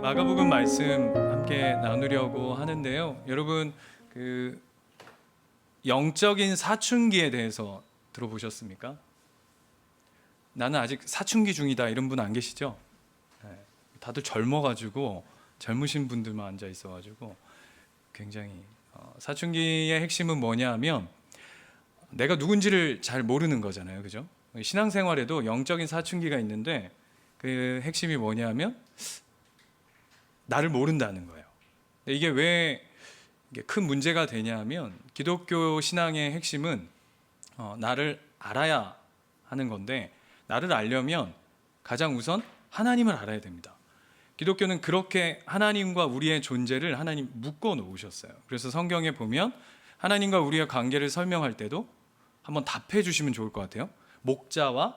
마가복음 말씀 함께 나누려고 하는데요. 여러분, 그 영적인 사춘기에 대해서 들어보셨습니까? 나는 아직 사춘기 중이다 이런 분 안 계시죠? 네, 다들 젊어가지고 젊으신 분들만 앉아 있어가지고 굉장히 사춘기의 핵심은 뭐냐 하면 내가 누군지를 잘 모르는 거잖아요, 그죠? 신앙생활에도 영적인 사춘기가 있는데 그 핵심이 뭐냐 하면 나를 모른다는 거예요. 이게 왜 큰 문제가 되냐 하면 기독교 신앙의 핵심은 나를 알아야 하는 건데, 나를 알려면 가장 우선 하나님을 알아야 됩니다. 기독교는 그렇게 하나님과 우리의 존재를 하나님 묶어 놓으셨어요. 그래서 성경에 보면 하나님과 우리의 관계를 설명할 때도 한번 답해 주시면 좋을 것 같아요. 목자와,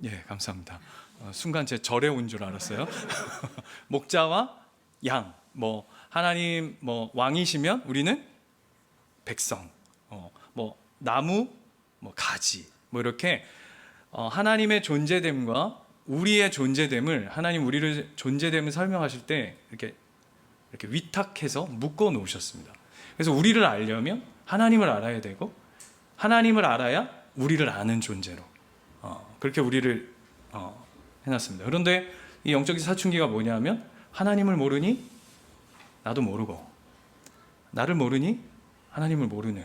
예, 감사합니다. 순간 제 절에 온 줄 알았어요. 목자와 양, 하나님 왕이시면 우리는 백성, 나무, 가지, 이렇게 하나님의 존재됨과 우리의 존재됨을, 하나님 우리를 존재됨을 설명하실 때 이렇게 위탁해서 묶어 놓으셨습니다. 그래서 우리를 알려면 하나님을 알아야 되고, 하나님을 알아야 우리를 아는 존재로 그렇게 우리를 해놨습니다. 그런데 이 영적인 사춘기가 뭐냐면 하나님을 모르니 나도 모르고, 나를 모르니 하나님을 모르는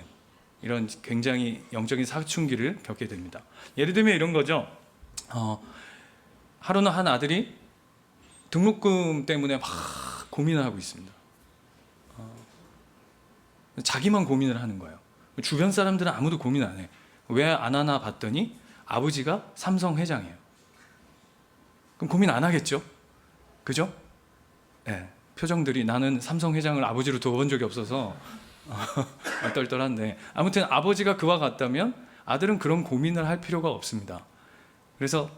이런 굉장히 영적인 사춘기를 겪게 됩니다. 예를 들면 이런 거죠. 하루는 한 아들이 등록금 때문에 막 고민을 하고 있습니다. 자기만 고민을 하는 거예요. 주변 사람들은 아무도 고민 안 해. 왜 안 하나 봤더니 아버지가 삼성 회장이에요. 그럼 고민 안 하겠죠? 그죠? 네. 표정들이, 나는 삼성 회장을 아버지로 둬본 적이 없어서 떨떨한데, 아무튼 아버지가 그와 같다면 아들은 그런 고민을 할 필요가 없습니다. 그래서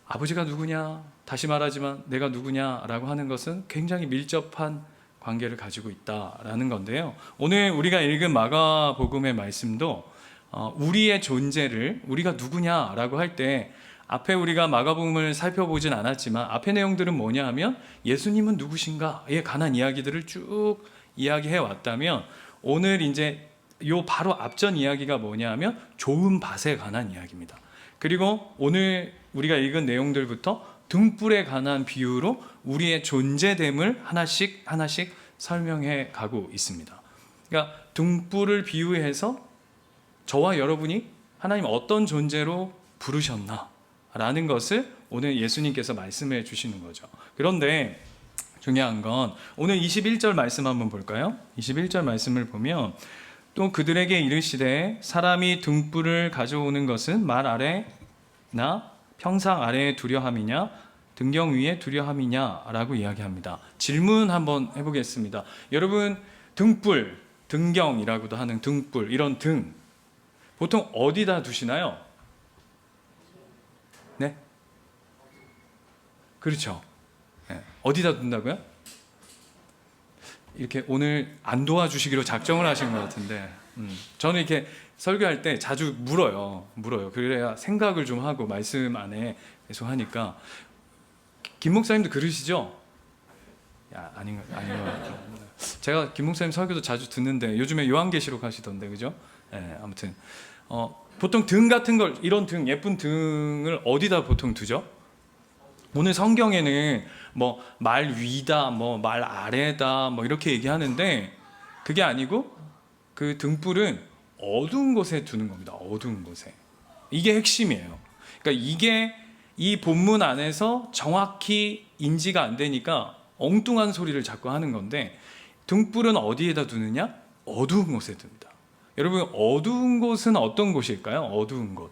아버지가 누구냐, 다시 말하지만 내가 누구냐라고 하는 것은 굉장히 밀접한 관계를 가지고 있다라는 건데요. 오늘 우리가 읽은 마가복음의 말씀도 우리의 존재를, 우리가 누구냐라고 할 때 앞에 우리가 마가복음을 살펴보진 않았지만 앞의 내용들은 뭐냐 하면 예수님은 누구신가에 관한 이야기들을 쭉 이야기해 왔다면, 오늘 이제 요 바로 앞전 이야기가 뭐냐 하면 좋은 밭에 관한 이야기입니다. 그리고 오늘 우리가 읽은 내용들부터 등불에 관한 비유로 우리의 존재됨을 하나씩 설명해 가고 있습니다. 그러니까 등불을 비유해서 저와 여러분이 하나님 어떤 존재로 부르셨나 라는 것을 오늘 예수님께서 말씀해 주시는 거죠. 그런데 중요한 건 오늘 21절 말씀 한번 볼까요? 21절 말씀을 보면, 또 그들에게 이르시되 사람이 등불을 가져오는 것은 말 아래나 평상 아래에 두려함이냐 등경 위에 두려함이냐 라고 이야기합니다. 질문 한번 해보겠습니다. 여러분, 등불, 등경이라고도 하는 등불, 이런 등 보통 어디다 두시나요? 네? 그렇죠. 네. 어디다 둔다고요? 이렇게 오늘 안 도와주시기로 작정을 하신 것 같은데, 저는 이렇게 설교할 때 자주 물어요. 그래야 생각을 좀 하고 말씀 안에 계속 하니까. 김 목사님도 그러시죠? 아닌 것 같아요. 제가 김 목사님 설교도 자주 듣는데 요즘에 요한계시록 하시던데, 그죠? 네, 아무튼 보통 등 같은 걸, 이런 등, 예쁜 등을 어디다 보통 두죠? 오늘 성경에는 말 위다, 말 아래다, 이렇게 얘기하는데 그게 아니고 그 등불은 어두운 곳에 두는 겁니다. 어두운 곳에. 이게 핵심이에요. 그러니까 이게 이 본문 안에서 정확히 인지가 안 되니까 엉뚱한 소리를 자꾸 하는 건데, 등불은 어디에다 두느냐? 어두운 곳에 둡니다. 여러분, 어두운 곳은 어떤 곳일까요? 어두운 곳.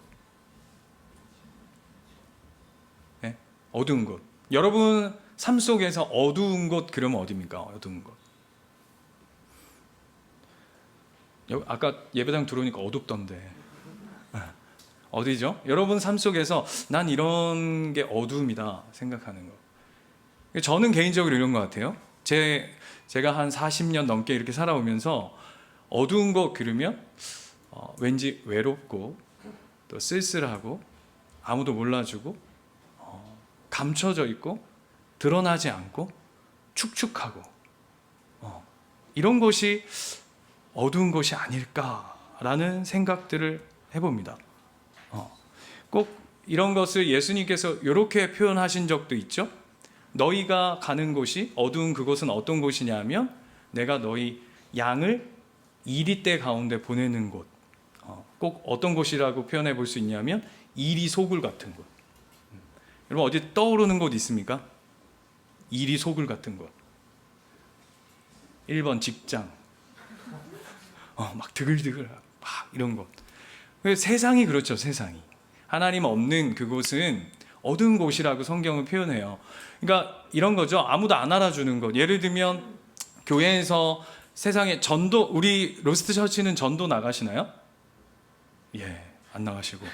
네? 어두운 곳. 여러분 삶 속에서 어두운 곳, 그러면 어디입니까? 어두운 곳. 아까 예배당 들어오니까 어둡던데. 어디죠? 여러분 삶 속에서 난 이런 게 어두움이다 생각하는 거. 저는 개인적으로 이런 것 같아요. 제가 한 40년 넘게 이렇게 살아오면서 어두운 거 그러면 왠지 외롭고 또 쓸쓸하고 아무도 몰라주고 감춰져 있고 드러나지 않고 축축하고 이런 것이 어두운 것이 아닐까라는 생각들을 해봅니다. 꼭 이런 것을 예수님께서 이렇게 표현하신 적도 있죠. 너희가 가는 곳이 어두운 그곳은 어떤 곳이냐면 내가 너희 양을 이리떼 가운데 보내는 곳. 꼭 어떤 곳이라고 표현해 볼 수 있냐면 이리 소굴 같은 곳. 여러분 어디 떠오르는 곳 있습니까? 이리 소굴 같은 곳. 1번 직장. 막 드글드글 막 이런 곳. 세상이 그렇죠. 세상이. 하나님 없는 그곳은 어두운 곳이라고 성경은 표현해요. 그러니까 이런 거죠. 아무도 안 알아주는 것. 예를 들면 교회에서 세상에 전도, 우리 로스트 처치는 전도 나가시나요? 예, 안 나가시고.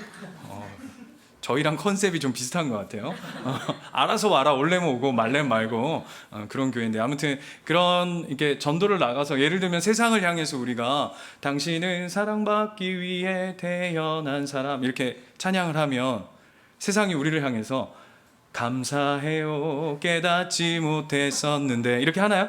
저희랑 컨셉이 좀 비슷한 것 같아요. 알아서 와라, 올래면 오고 말래면 말고 그런 교회인데 아무튼 그런 이렇게 전도를 나가서 예를 들면 세상을 향해서 우리가 당신은 사랑받기 위해 태어난 사람 이렇게 찬양을 하면 세상이 우리를 향해서 감사해요 깨닫지 못했었는데 이렇게 하나요?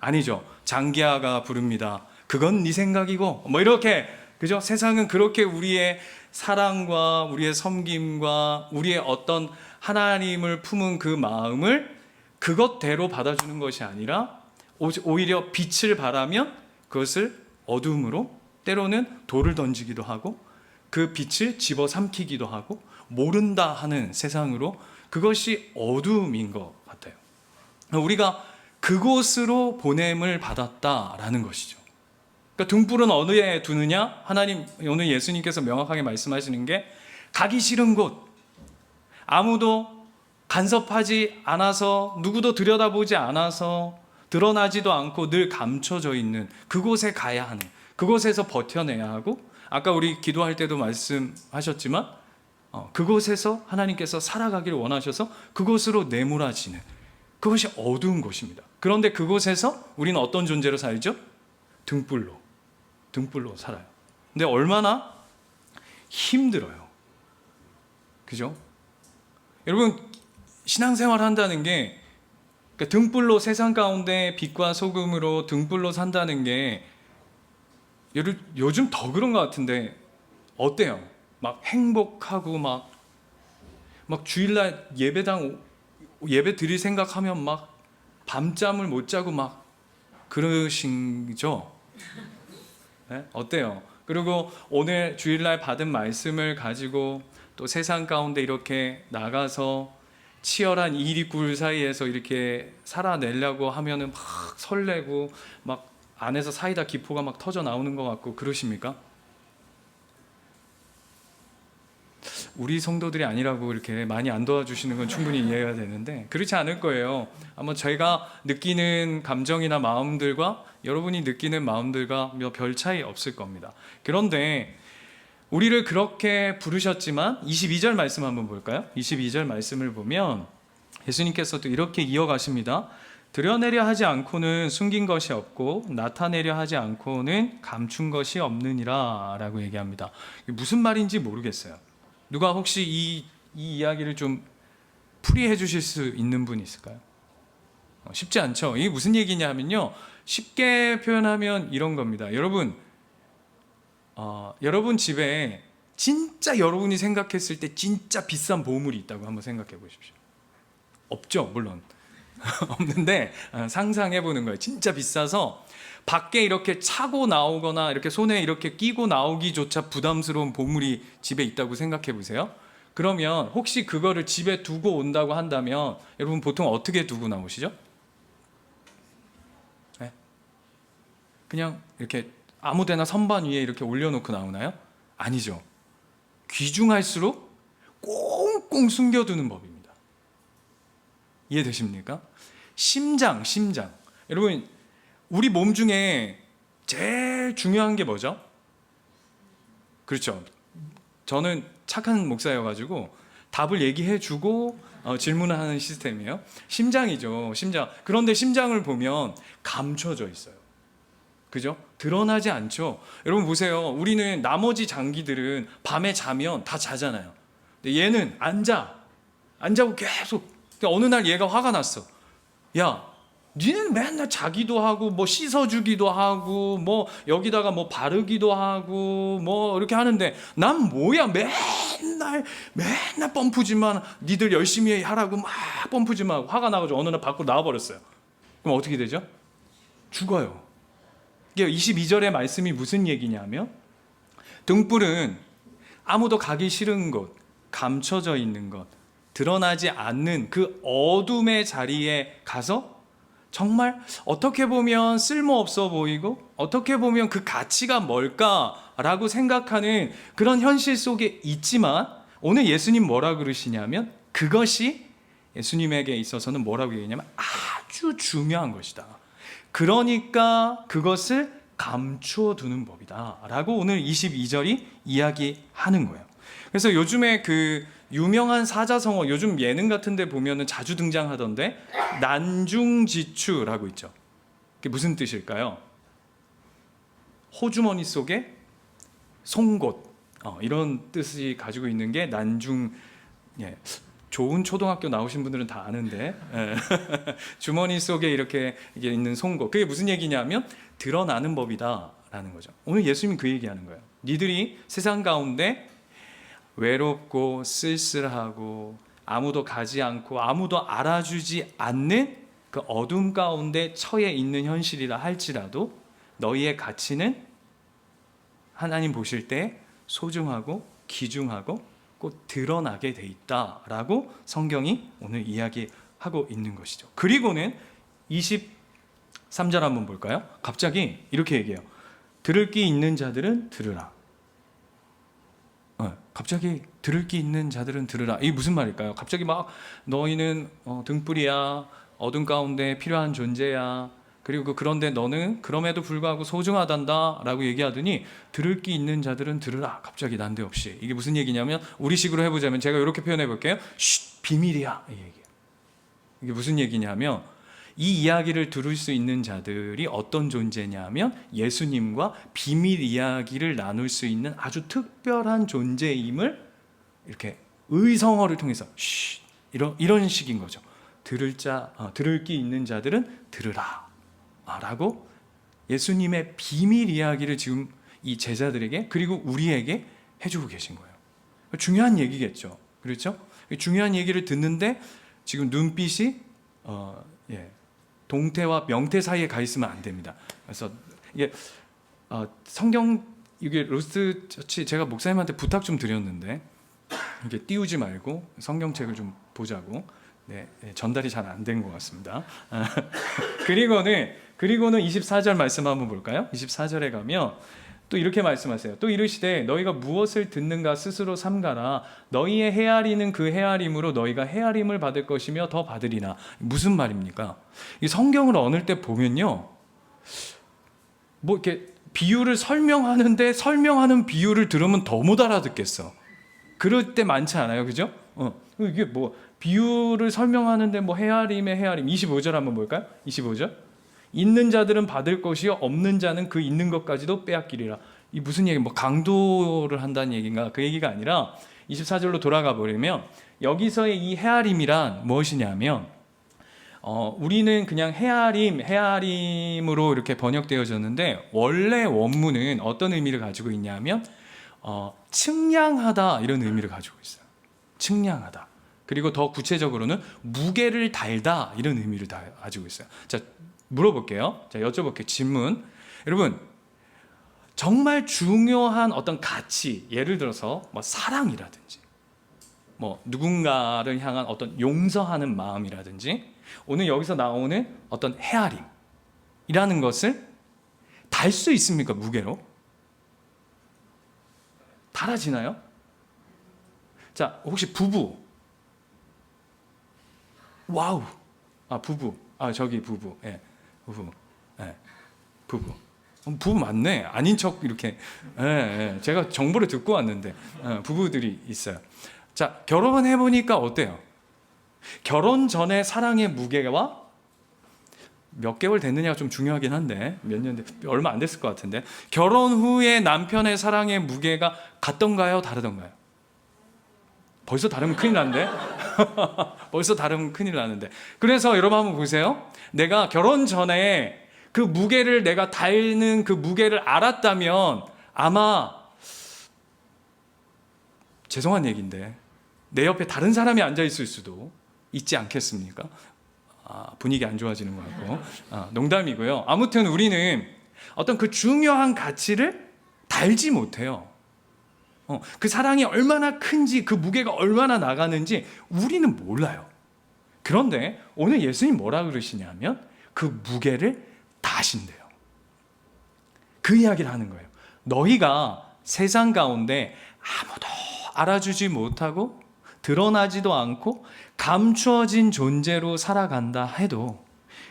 아니죠. 장기하가 부릅니다. 그건 네 생각이고 뭐 이렇게 그죠? 세상은 그렇게 우리의 사랑과 우리의 섬김과 우리의 어떤 하나님을 품은 그 마음을 그것대로 받아주는 것이 아니라 오히려 빛을 발하면 그것을 어둠으로 때로는 돌을 던지기도 하고 그 빛을 집어삼키기도 하고 모른다 하는 세상으로 그것이 어둠인 것 같아요. 우리가 그곳으로 보냄을 받았다라는 것이죠. 그러니까 등불은 어디에 두느냐? 하나님 오늘 예수님께서 명확하게 말씀하시는 게 가기 싫은 곳, 아무도 간섭하지 않아서 누구도 들여다보지 않아서 드러나지도 않고 늘 감춰져 있는 그곳에 가야 하는, 그곳에서 버텨내야 하고 아까 우리 기도할 때도 말씀하셨지만 그곳에서 하나님께서 살아가기를 원하셔서 그곳으로 내몰아지는 그것이 어두운 곳입니다. 그런데 그곳에서 우리는 어떤 존재로 살죠? 등불로 살아요. 근데 얼마나 힘들어요. 그죠? 여러분 신앙생활 한다는 게 그러니까 등불로 세상 가운데 빛과 소금으로 등불로 산다는 게 요즘 더 그런 것 같은데 어때요? 막 행복하고 막 주일날 예배 드릴 생각하면 막 밤잠을 못 자고 막 그러시죠? 네? 어때요? 그리고 오늘 주일날 받은 말씀을 가지고 또 세상 가운데 이렇게 나가서 치열한 이리꿀 사이에서 이렇게 살아내려고 하면은 막 설레고 막 안에서 사이다 기포가 막 터져 나오는 것 같고 그러십니까? 우리 성도들이 아니라고 이렇게 많이 안 도와주시는 건 충분히 이해가 되는데 그렇지 않을 거예요. 아마 저희가 느끼는 감정이나 마음들과 여러분이 느끼는 마음들과 별 차이 없을 겁니다. 그런데 우리를 그렇게 부르셨지만 22절 말씀 한번 볼까요? 22절 말씀을 보면 예수님께서도 이렇게 이어가십니다. 드러내려 하지 않고는 숨긴 것이 없고 나타내려 하지 않고는 감춘 것이 없느니라 라고 얘기합니다. 무슨 말인지 모르겠어요. 누가 혹시 이 이야기를 좀 풀이해 주실 수 있는 분 있을까요? 쉽지 않죠. 이게 무슨 얘기냐 하면요, 쉽게 표현하면 이런 겁니다. 여러분 집에 진짜 여러분이 생각했을 때 진짜 비싼 보물이 있다고 한번 생각해 보십시오. 없죠, 물론. 없는데 상상해 보는 거예요. 진짜 비싸서 밖에 이렇게 차고 나오거나 이렇게 손에 이렇게 끼고 나오기조차 부담스러운 보물이 집에 있다고 생각해 보세요. 그러면 혹시 그거를 집에 두고 온다고 한다면 여러분 보통 어떻게 두고 나오시죠? 네? 그냥 이렇게 아무데나 선반 위에 이렇게 올려놓고 나오나요? 아니죠. 귀중할수록 꽁꽁 숨겨두는 법입니다. 이해되십니까? 심장. 여러분 우리 몸 중에 제일 중요한 게 뭐죠? 그렇죠. 저는 착한 목사여가지고 답을 얘기해주고 질문을 하는 시스템이에요. 심장이죠. 심장. 그런데 심장을 보면 감춰져 있어요. 그죠? 드러나지 않죠. 여러분 보세요. 우리는 나머지 장기들은 밤에 자면 다 자잖아요. 근데 얘는 안 자고 계속 근데 어느 날 얘가 화가 났어. 야, 니는 맨날 자기도 하고 뭐 씻어주기도 하고 뭐 여기다가 뭐 바르기도 하고 뭐 이렇게 하는데 난 뭐야, 맨날 펌프지만 니들 열심히 하라고 막 펌프지만 하고 화가 나가지고 어느 날 밖으로 나와버렸어요. 그럼 어떻게 되죠? 죽어요. 이게 22절의 말씀이 무슨 얘기냐면, 등불은 아무도 가기 싫은 곳, 감춰져 있는 것, 드러나지 않는 그 어둠의 자리에 가서 정말 어떻게 보면 쓸모없어 보이고 어떻게 보면 그 가치가 뭘까라고 생각하는 그런 현실 속에 있지만, 오늘 예수님 뭐라 그러시냐면 그것이 예수님에게 있어서는 뭐라고 얘기하냐면 아주 중요한 것이다. 그러니까 그것을 감추어 두는 법이다 라고 오늘 22절이 이야기하는 거예요. 그래서 요즘에 그 유명한 사자성어, 요즘 예능 같은 데 보면은 자주 등장하던데 난중지추라고 있죠. 그게 무슨 뜻일까요? 호주머니 속에 송곳, 이런 뜻이 가지고 있는 게 난중. 좋은 초등학교 나오신 분들은 다 아는데 주머니 속에 이렇게 이게 있는 송곳, 그게 무슨 얘기냐면 드러나는 법이다라는 거죠. 오늘 예수님이 그 얘기하는 거예요. 니들이 세상 가운데 외롭고 쓸쓸하고 아무도 가지 않고 아무도 알아주지 않는 그 어둠 가운데 처해 있는 현실이라 할지라도 너희의 가치는 하나님 보실 때 소중하고 귀중하고 꼭 드러나게 돼 있다라고 성경이 오늘 이야기하고 있는 것이죠. 그리고는 23절 한번 볼까요? 갑자기 이렇게 얘기해요. 들을 귀 있는 자들은 들으라. 갑자기 들을 귀 있는 자들은 들으라. 이게 무슨 말일까요? 갑자기 막 너희는 등불이야, 어둠 가운데 필요한 존재야, 그리고 그런데 너는 그럼에도 불구하고 소중하단다 라고 얘기하더니 들을 귀 있는 자들은 들으라. 갑자기 난데없이. 이게 무슨 얘기냐면 우리식으로 해보자면 제가 이렇게 표현해 볼게요. 쉿, 비밀이야, 이 얘기예요. 이게 무슨 얘기냐면 이 이야기를 들을 수 있는 자들이 어떤 존재냐면 예수님과 비밀 이야기를 나눌 수 있는 아주 특별한 존재임을 이렇게 의성어를 통해서 쉿, 이런 식인 거죠. 들을 귀 있는 자들은 들으라 라고 예수님의 비밀 이야기를 지금 이 제자들에게 그리고 우리에게 해주고 계신 거예요. 중요한 얘기겠죠. 그렇죠? 중요한 얘기를 듣는데 지금 눈빛이 동태와 명태 사이에 가 있으면 안 됩니다. 그래서 이게 성경, 이게 로스트 처치 제가 목사님한테 부탁 좀 드렸는데 이게 띄우지 말고 성경책을 좀 보자고. 전달이 잘 안 된 것 같습니다. 그리고는 24절 말씀 한번 볼까요? 24절에 가면 또 이렇게 말씀하세요. 또 이르시되 너희가 무엇을 듣는가 스스로 삼가라. 너희의 헤아리는 그 헤아림으로 너희가 헤아림을 받을 것이며 더 받으리나. 무슨 말입니까? 이 성경을 어느 때 보면요, 뭐 이렇게 비유를 설명하는데 설명하는 비유를 들으면 더 못 알아듣겠어. 그럴 때 많지 않아요, 그죠? 이게 뭐 비유를 설명하는데 뭐 헤아림의 헤아림. 25절 한번 볼까요? 25절. 있는 자들은 받을 것이요 없는 자는 그 있는 것까지도 빼앗기리라. 이 무슨 얘기? 뭐 강도를 한다는 얘기인가? 그 얘기가 아니라 24절로 돌아가 버리면 여기서의 이 헤아림이란 무엇이냐면 우리는 그냥 헤아림으로 이렇게 번역되어졌는데 원래 원문은 어떤 의미를 가지고 있냐면 측량하다 이런 의미를 가지고 있어요. 측량하다. 그리고 더 구체적으로는 무게를 달다 이런 의미를 가지고 있어요. 자, 물어볼게요. 자, 여쭤볼게요. 질문. 여러분, 정말 중요한 어떤 가치, 예를 들어서 뭐 사랑이라든지 뭐 누군가를 향한 어떤 용서하는 마음이라든지 오늘 여기서 나오는 어떤 헤아림이라는 것을 달 수 있습니까? 무게로? 달아지나요? 자, 혹시 부부? 와우. 부부. 저기 부부. 예. 부부. 예. 부부. 부부 맞네. 아닌 척 이렇게. 예. 제가 정보를 듣고 왔는데 부부들이 있어요. 자, 결혼해 보니까 어때요? 결혼 전에 사랑의 무게와 몇 개월 됐느냐가 좀 중요하긴 한데 몇 년 얼마 안 됐을 것 같은데 결혼 후에 남편의 사랑의 무게가 같던가요? 다르던가요? 벌써 다르면 큰일 난데? 벌써 다르면 큰일 나는데. 그래서 여러분 한번 보세요. 내가 결혼 전에 그 무게를 내가 닳는 그 무게를 알았다면 아마 죄송한 얘기인데 내 옆에 다른 사람이 앉아있을 수도 있지 않겠습니까? 분위기 안 좋아지는 것 같고 농담이고요. 아무튼 우리는 어떤 그 중요한 가치를 달지 못해요. 그 사랑이 얼마나 큰지 그 무게가 얼마나 나가는지 우리는 몰라요. 그런데 오늘 예수님 뭐라 그러시냐면 그 무게를 다하신대요. 그 이야기를 하는 거예요. 너희가 세상 가운데 아무도 알아주지 못하고 드러나지도 않고 감추어진 존재로 살아간다 해도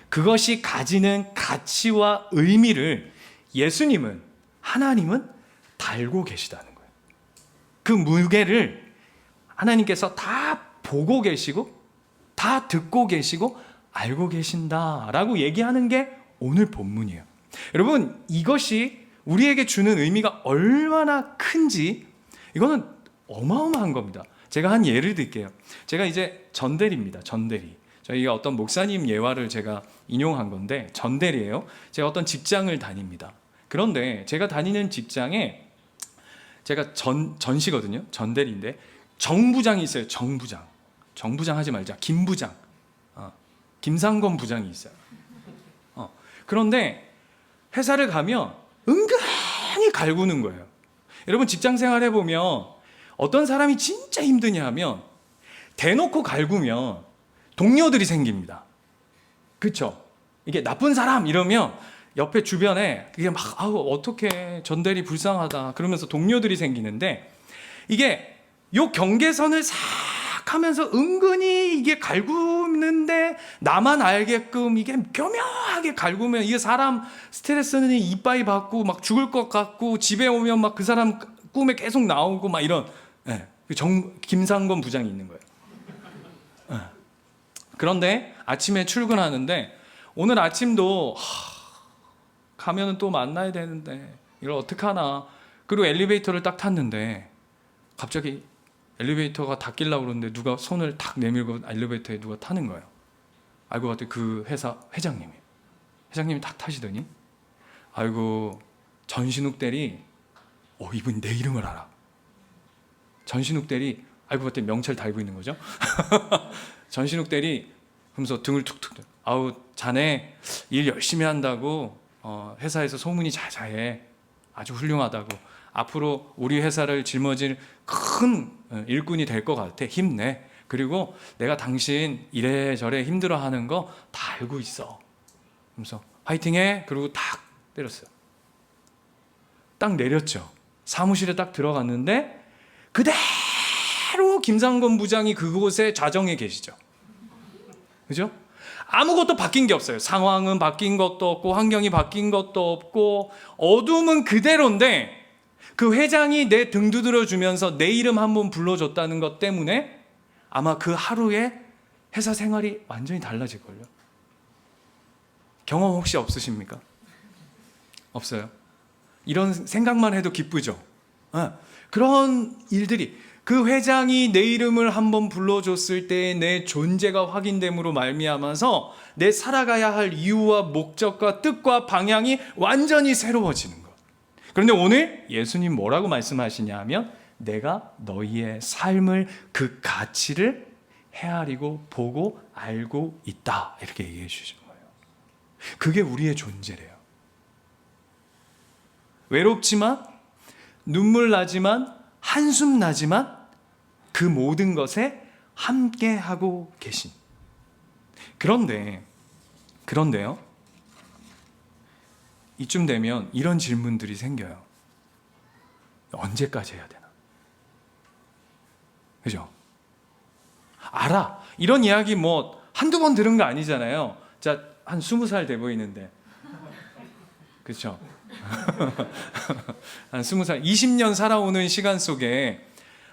그것이 가지는 가치와 의미를 예수님은, 하나님은 달고 계시다는 거예요. 그 무게를 하나님께서 다 보고 계시고 다 듣고 계시고 알고 계신다라고 얘기하는 게 오늘 본문이에요. 여러분, 이것이 우리에게 주는 의미가 얼마나 큰지 이거는 어마어마한 겁니다. 제가 한 예를 들게요. 제가 이제 전대리입니다. 전대리. 저희가 어떤 목사님 예화를 제가 인용한 건데 전대리예요. 제가 어떤 직장을 다닙니다. 그런데 제가 다니는 직장에 제가 전시거든요. 전대리인데 정부장이 있어요. 정부장. 정부장 하지 말자. 김부장. 김상건 부장이 있어요. 그런데 회사를 가면 은근히 갈구는 거예요. 여러분 직장 생활 해보면 어떤 사람이 진짜 힘드냐 하면 대놓고 갈구면 동료들이 생깁니다. 그렇죠? 이게 나쁜 사람 이러면 옆에 주변에 그게 막 어떡해 전대리 불쌍하다 그러면서 동료들이 생기는데 이게 요 경계선을 싹 하면서 은근히 이게 갈구는데 나만 알게끔 이게 교묘하게 갈구면 이게 사람 스트레스는 이빠이 받고 막 죽을 것 같고 집에 오면 막 그 사람 꿈에 계속 나오고 막 이런 김상건 부장이 있는 거예요. 그런데 아침에 출근하는데 오늘 아침도 가면은 또 만나야 되는데 이걸 어떡하나. 그리고 엘리베이터를 딱 탔는데 갑자기 엘리베이터가 닫히려고 그러는데 누가 손을 탁 내밀고 엘리베이터에 누가 타는 거예요. 알고 봤더니 그 회사 회장님이에요. 회장님이 딱 타시더니 아이고 전신욱 대리 이분이 내 이름을 알아. 전신욱 대리 알고 봤더니 명찰 달고 있는 거죠. 전신욱 대리 하면서 등을 툭툭 아우 자네 일 열심히 한다고 회사에서 소문이 자자해. 아주 훌륭하다고. 앞으로 우리 회사를 짊어질 큰 일꾼이 될 것 같아. 힘내. 그리고 내가 당신 이래저래 힘들어하는 거 다 알고 있어. 그러면서 화이팅해. 그리고 딱 때렸어요. 딱 내렸죠. 사무실에 딱 들어갔는데 그대로 김상건 부장이 그곳에 좌정에 계시죠. 그죠? 아무것도 바뀐 게 없어요. 상황은 바뀐 것도 없고 환경이 바뀐 것도 없고 어둠은 그대로인데 그 회장이 내 등 두드려 주면서 내 이름 한번 불러줬다는 것 때문에 아마 그 하루에 회사 생활이 완전히 달라질걸요. 경험 혹시 없으십니까? 없어요? 이런 생각만 해도 기쁘죠? 그런 일들이 그 회장이 내 이름을 한번 불러줬을 때 내 존재가 확인됨으로 말미암아서 내 살아가야 할 이유와 목적과 뜻과 방향이 완전히 새로워지는 것. 그런데 오늘 예수님 뭐라고 말씀하시냐 하면 내가 너희의 삶을 그 가치를 헤아리고 보고 알고 있다 이렇게 얘기해 주시는 거예요. 그게 우리의 존재래요. 외롭지만 눈물 나지만 한숨 나지만 그 모든 것에 함께하고 계신. 그런데요 이쯤 되면 이런 질문들이 생겨요. 언제까지 해야 되나? 그죠? 알아. 이런 이야기 뭐 한두 번 들은 거 아니잖아요. 자, 한 20살 돼 보이는데. 그렇죠? 한 20살, 20년 살아오는 시간 속에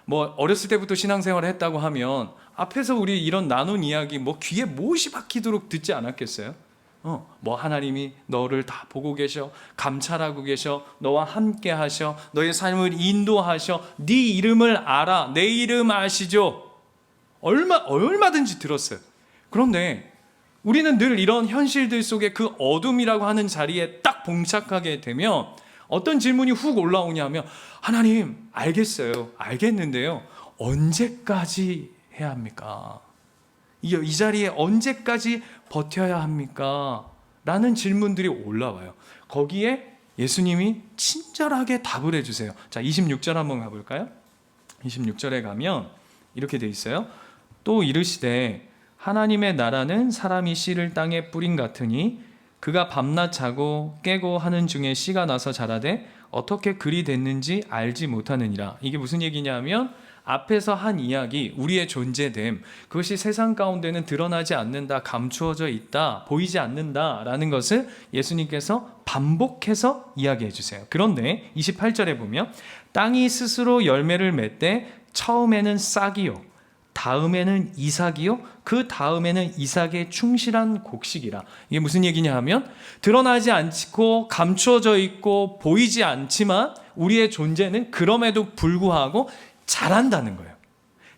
뭐 어렸을 때부터 신앙생활을 했다고 하면 앞에서 우리 이런 나눈 이야기 뭐 귀에 못이 박히도록 듣지 않았겠어요? 뭐 하나님이 너를 다 보고 계셔, 감찰하고 계셔, 너와 함께 하셔, 너의 삶을 인도하셔, 네 이름을 알아, 내 이름 아시죠? 얼마든지 들었어요. 그런데 우리는 늘 이런 현실들 속에 그 어둠이라고 하는 자리에 딱 봉착하게 되면 어떤 질문이 훅 올라오냐면, 하나님 알겠어요, 알겠는데요, 언제까지 해야 합니까? 이 자리에 언제까지 버텨야 합니까? 라는 질문들이 올라와요. 거기에 예수님이 친절하게 답을 해주세요. 자, 26절 한번 가볼까요? 26절에 가면 이렇게 돼 있어요. 또 이르시되 하나님의 나라는 사람이 씨를 땅에 뿌린 같으니 그가 밤낮 자고 깨고 하는 중에 씨가 나서 자라되 어떻게 그리 됐는지 알지 못하느니라. 이게 무슨 얘기냐면, 앞에서 한 이야기, 우리의 존재됨, 그것이 세상 가운데는 드러나지 않는다, 감추어져 있다, 보이지 않는다라는 것을 예수님께서 반복해서 이야기해 주세요. 그런데 28절에 보면 땅이 스스로 열매를 맺되 처음에는 싹이요, 다음에는 이삭이요, 그 다음에는 이삭의 충실한 곡식이라. 이게 무슨 얘기냐 하면, 드러나지 않고 감추어져 있고 보이지 않지만 우리의 존재는 그럼에도 불구하고 자란다는 거예요.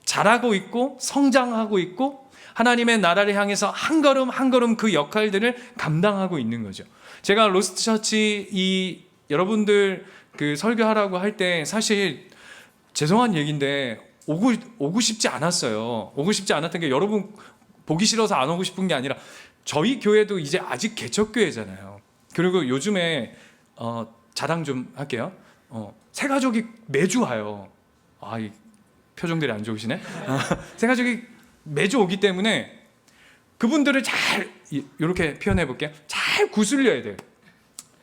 자라고 있고 성장하고 있고 하나님의 나라를 향해서 한 걸음 한 걸음 그 역할들을 감당하고 있는 거죠. 제가 로스트처치 여러분들 그 설교하라고 할 때 사실 죄송한 얘기인데 오고 싶지 않았어요. 오고 싶지 않았던 게, 여러분 보기 싫어서 안 오고 싶은 게 아니라 저희 교회도 이제 아직 개척교회잖아요. 그리고 요즘에 자랑 좀 할게요. 새 가족이 매주 와요. 이 표정들이 안 좋으시네. 새 가족이 매주 오기 때문에 그분들을 잘, 이렇게 표현해 볼게요. 잘 구슬려야 돼요.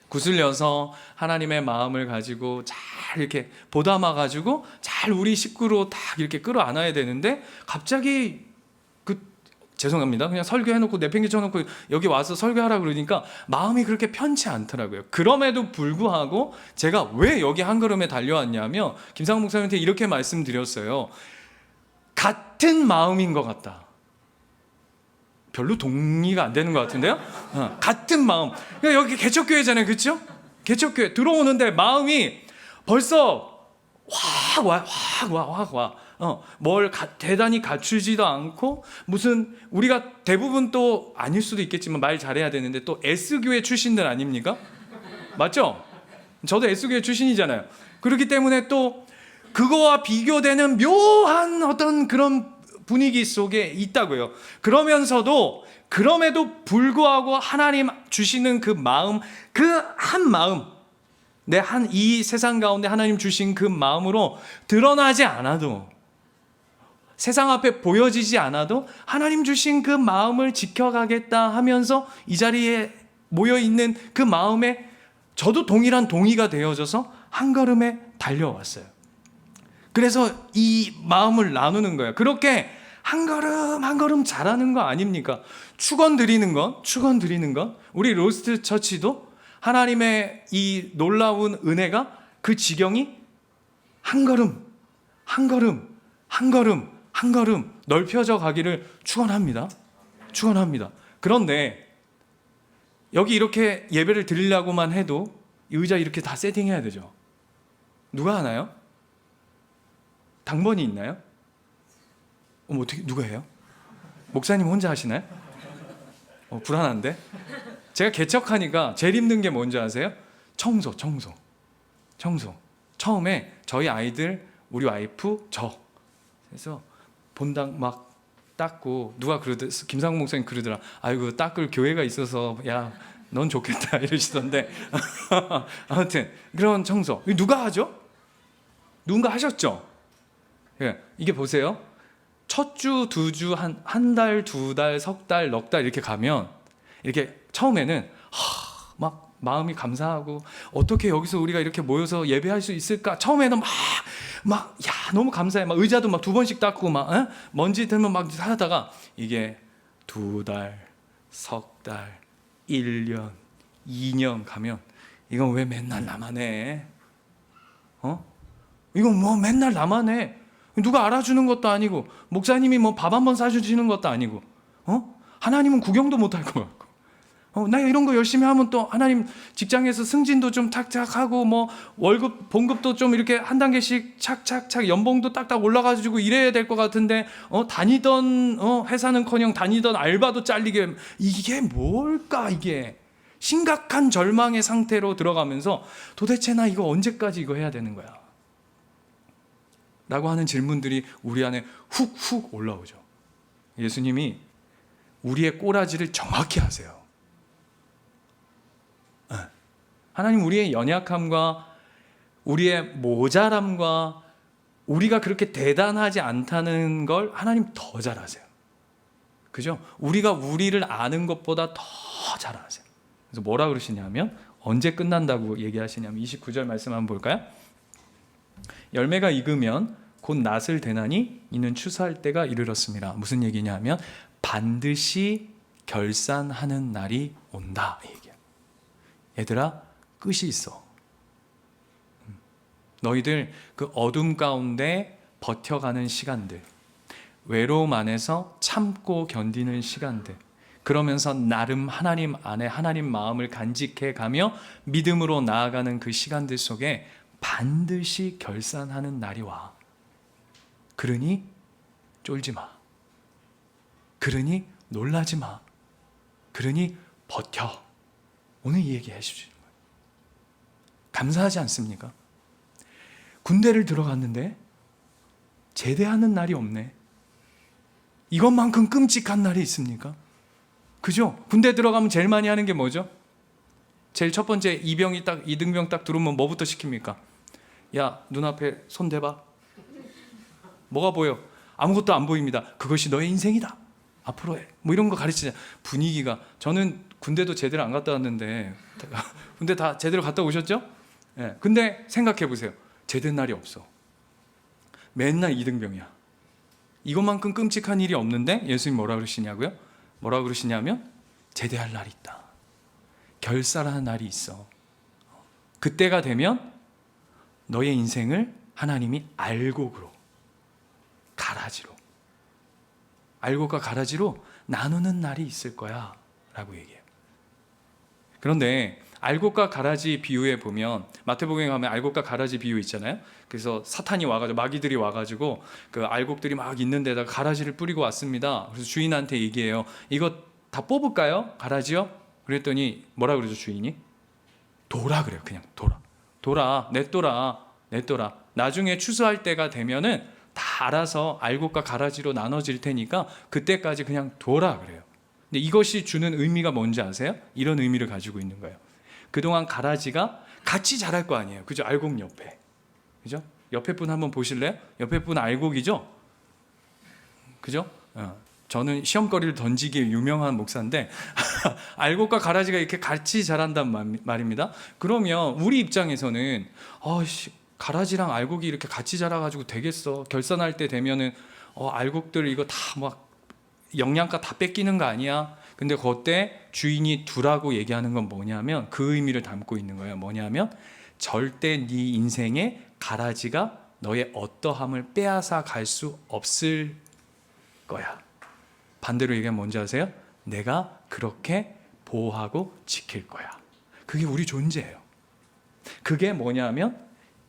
구슬려서 하나님의 마음을 가지고 잘 이렇게 보담아 가지고 잘 우리 식구로 딱 이렇게 끌어안아야 되는데, 갑자기 죄송합니다, 그냥 설교해놓고 내팽개쳐놓고 여기 와서 설교하라 그러니까 마음이 그렇게 편치 않더라고요. 그럼에도 불구하고 제가 왜 여기 한 걸음에 달려왔냐면, 김상훈 목사님한테 이렇게 말씀드렸어요. 같은 마음인 것 같다. 별로 동의가 안 되는 것 같은데요? 같은 마음. 그러니까 여기 개척교회잖아요, 그렇죠? 개척교회 들어오는데 마음이 벌써 확 와. 뭘 대단히 갖추지도 않고, 무슨 우리가 대부분 또 아닐 수도 있겠지만 말 잘해야 되는데 또 S교회 출신들 아닙니까? 맞죠? 저도 S교회 출신이잖아요. 그렇기 때문에 또 그거와 비교되는 묘한 어떤 그런 분위기 속에 있다고요. 그럼에도 불구하고 하나님 주시는 그 마음, 그 한 마음, 이 세상 가운데 하나님 주신 그 마음으로 드러나지 않아도, 세상 앞에 보여지지 않아도 하나님 주신 그 마음을 지켜가겠다 하면서 이 자리에 모여있는 그 마음에 저도 동일한 동의가 되어져서 한 걸음에 달려왔어요. 그래서 이 마음을 나누는 거예요. 그렇게 한 걸음 한 걸음 자라는 거 아닙니까? 축원 드리는 건 우리 로스트 처치도 하나님의 이 놀라운 은혜가 그 지경이 한 걸음 넓혀져 가기를 축원합니다. 그런데 여기 이렇게 예배를 드리려고만 해도 의자 이렇게 다 세팅해야 되죠. 누가 하나요? 당번이 있나요? 어떻게 누가 해요? 목사님 혼자 하시나요? 불안한데? 제가 개척하니까 제일 힘든 게 뭔지 아세요? 청소. 처음에 저희 아이들, 우리 와이프, 그래서 본당 막 닦고, 누가 김상훈 목사님 그러더라. 아이고, 닦을 교회가 있어서 야, 넌 좋겠다 이러시던데. 아무튼 그런 청소 누가 하죠? 누군가 하셨죠? 예, 이게 보세요. 첫 주, 두 주, 한 달, 두 달, 석 달, 넉 달 이렇게 가면, 이렇게 처음에는 막 마음이 감사하고, 어떻게 여기서 우리가 이렇게 모여서 예배할 수 있을까? 처음에는 너무 감사해. 막 의자도 막 2번씩 닦고 먼지 들면 막 하다가, 이게 2달, 석 달, 1년, 2년 가면, 이건 왜 맨날 나만 해? 이건 뭐 맨날 나만 해? 누가 알아주는 것도 아니고, 목사님이 뭐 밥 한 번 사주시는 것도 아니고, 하나님은 구경도 못 할 것 같고, 나 이런 거 열심히 하면 또 하나님 직장에서 승진도 좀 탁탁하고 뭐 월급 봉급도 좀 이렇게 한 단계씩 착착착 연봉도 딱딱 올라가지고 이래야 될 것 같은데 다니던 회사는커녕 다니던 알바도 잘리게, 이게 뭘까? 이게 심각한 절망의 상태로 들어가면서 도대체 나 이거 언제까지 이거 해야 되는 거야? 라고 하는 질문들이 우리 안에 훅훅 올라오죠. 예수님이 우리의 꼬라지를 정확히 아세요. 하나님 우리의 연약함과 우리의 모자람과 우리가 그렇게 대단하지 않다는 걸 하나님 더 잘 아세요. 그죠? 우리가 우리를 아는 것보다 더 잘 아세요. 그래서 뭐라 그러시냐면, 언제 끝난다고 얘기하시냐면 29절 말씀 한번 볼까요? 열매가 익으면 곧 낫을 대나니 이는 추수할 때가 이르렀습니다. 무슨 얘기냐면 반드시 결산하는 날이 온다, 이 얘기야. 얘들아, 끝이 있어. 너희들 그 어둠 가운데 버텨가는 시간들, 외로움 안에서 참고 견디는 시간들, 그러면서 나름 하나님 안에 하나님 마음을 간직해 가며 믿음으로 나아가는 그 시간들 속에 반드시 결산하는 날이 와. 그러니 쫄지 마. 그러니 놀라지 마. 그러니 버텨. 오늘 이 얘기 해주시는 거예요. 감사하지 않습니까? 군대를 들어갔는데 제대하는 날이 없네. 이것만큼 끔찍한 날이 있습니까? 그죠? 군대 들어가면 제일 많이 하는 게 뭐죠? 제일 첫 번째 이등병 딱 들어오면 뭐부터 시킵니까? 야, 눈앞에 손 대봐. 뭐가 보여? 아무것도 안 보입니다. 그것이 너의 인생이다. 앞으로 해. 뭐 이런 거 가르치자. 분위기가, 저는 군대도 제대로 안 갔다 왔는데 군대 다 제대로 갔다 오셨죠? 네. 근데 생각해 보세요. 제대한 날이 없어. 맨날 이등병이야. 이것만큼 끔찍한 일이 없는데 예수님 뭐라 그러시냐고요? 뭐라 그러시냐면 제대할 날이 있다. 결산하는 날이 있어. 그때가 되면 너의 인생을 하나님이 알곡으로, 가라지로, 알곡과 가라지로 나누는 날이 있을 거야 라고 얘기해요. 그런데 알곡과 가라지 비유에 보면, 마태복음에 가면 알곡과 가라지 비유 있잖아요. 그래서 사탄이 와가지고, 마귀들이 와가지고 그 알곡들이 막 있는 데다가 가라지를 뿌리고 왔습니다. 그래서 주인한테 얘기해요. 이거 다 뽑을까요? 가라지요? 그랬더니 뭐라 그러죠, 주인이? 둬라 그래요. 그냥 둬라, 냅둬라. 나중에 추수할 때가 되면은 다 알아서 알곡과 가라지로 나눠질 테니까 그때까지 그냥 둬라 그래요. 근데 이것이 주는 의미가 뭔지 아세요? 이런 의미를 가지고 있는 거예요. 그동안 가라지가 같이 자랄 거 아니에요. 그죠? 알곡 옆에. 그죠? 옆에 분 한번 보실래요? 옆에 분 알곡이죠? 그죠? 저는 시험거리를 던지기에 유명한 목사인데 알곡과 가라지가 이렇게 같이 자란단 말입니다. 그러면 우리 입장에서는 가라지랑 알곡이 이렇게 같이 자라가지고 되겠어? 결산할 때 되면은 알곡들 이거 다 막 영양가 다 뺏기는 거 아니야? 근데 그때 주인이 두라고 얘기하는 건 뭐냐면 그 의미를 담고 있는 거예요. 뭐냐면 절대 네 인생에 가라지가 너의 어떠함을 빼앗아 갈 수 없을 거야. 반대로 얘기하면 뭔지 아세요? 내가 그렇게 보호하고 지킬 거야. 그게 우리 존재예요. 그게 뭐냐면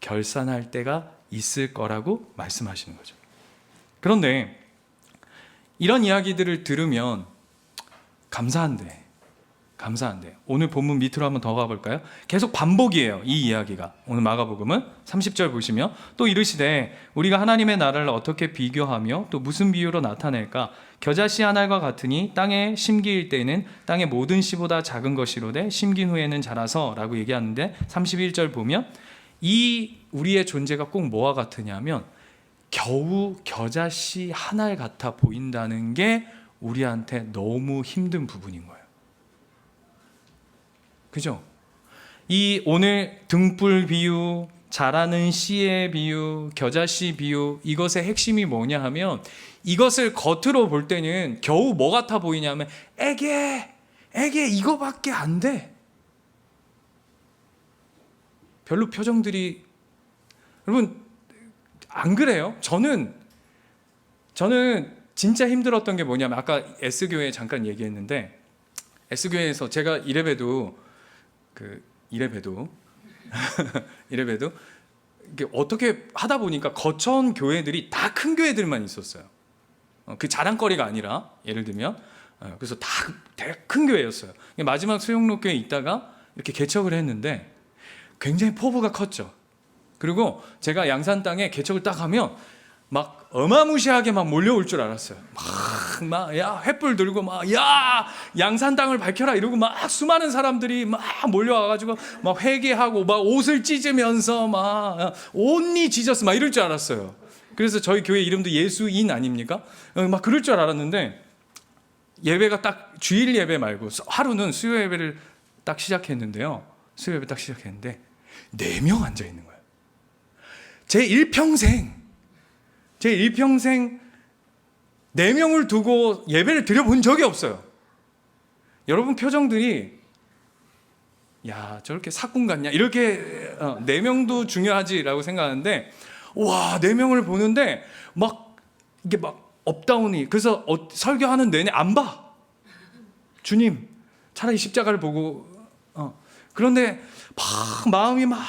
결산할 때가 있을 거라고 말씀하시는 거죠. 그런데 이런 이야기들을 들으면 감사한데 오늘 본문 밑으로 한번 더 가볼까요? 계속 반복이에요, 이 이야기가. 오늘 마가복음은 30절 보시면 또 이르시되 우리가 하나님의 나라를 어떻게 비교하며 또 무슨 비유로 나타낼까? 겨자씨 한 알과 같으니 땅에 심기일 때에는 땅의 모든 씨보다 작은 것이로되 심긴 후에는 자라서 라고 얘기하는데 31절 보면 이 우리의 존재가 꼭 뭐와 같으냐면 겨우 겨자씨 한 알 같아 보인다는 게 우리한테 너무 힘든 부분인 거예요. 그죠? 이 오늘 등불 비유, 자라는 씨의 비유, 겨자씨 비유, 이것의 핵심이 뭐냐 하면 이것을 겉으로 볼 때는 겨우 뭐 같아 보이냐면 애게 이거밖에 안 돼. 별로 표정들이, 여러분 안 그래요? 저는 진짜 힘들었던 게 뭐냐면 아까 S교회 잠깐 얘기했는데 S교회에서 제가 이래봬도 이래봬도 이게 어떻게 하다 보니까 거쳐온 교회들이 다 큰 교회들만 있었어요. 그 자랑거리가 아니라 예를 들면 그래서 다 큰 교회였어요. 마지막 수영록교회에 있다가 이렇게 개척을 했는데 굉장히 포부가 컸죠. 그리고 제가 양산 땅에 개척을 딱 하면 막 어마무시하게 막 몰려올 줄 알았어요. 막 야 횃불 들고 막 야 양산 땅을 밝혀라 이러고 막 수많은 사람들이 막 몰려와가지고 막 회개하고 막 옷을 찢으면서 막 온리 지저스 막 이럴 줄 알았어요. 그래서 저희 교회 이름도 예수인 아닙니까? 막 그럴 줄 알았는데 예배가 딱 주일 예배 말고 하루는 수요 예배를 딱 시작했는데요. 수요 예배 딱 시작했는데 4명 앉아 있는 거예요. 제 일평생 4명을 두고 예배를 드려본 적이 없어요. 여러분 표정들이 야 저렇게 사꾼 같냐 이렇게 4명도 중요하지라고 생각하는데 와 4명을 보는데 막 이게 막 업다운이 그래서 설교하는 내내 안 봐. 주님 차라리 십자가를 보고 그런데 막 마음이 막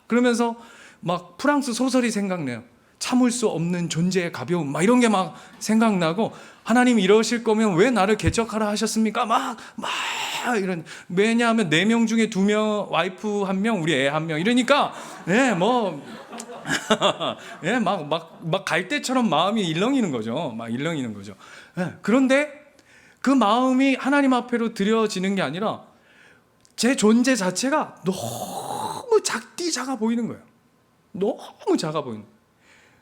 그러면서 막 프랑스 소설이 생각나요. 참을 수 없는 존재의 가벼움 막 이런 게 막 생각나고 하나님 이러실 거면 왜 나를 개척하라 하셨습니까? 막 이런 왜냐하면 4명 중에 2명 와이프 1명 우리 애 1명 이러니까 막 갈 때처럼 마음이 일렁이는 거죠. 막 일렁이는 거죠. 그런데 그 마음이 하나님 앞에로 드려지는 게 아니라 제 존재 자체가 너무 작아 보이는 거예요. 너무 작아 보이는 거예요.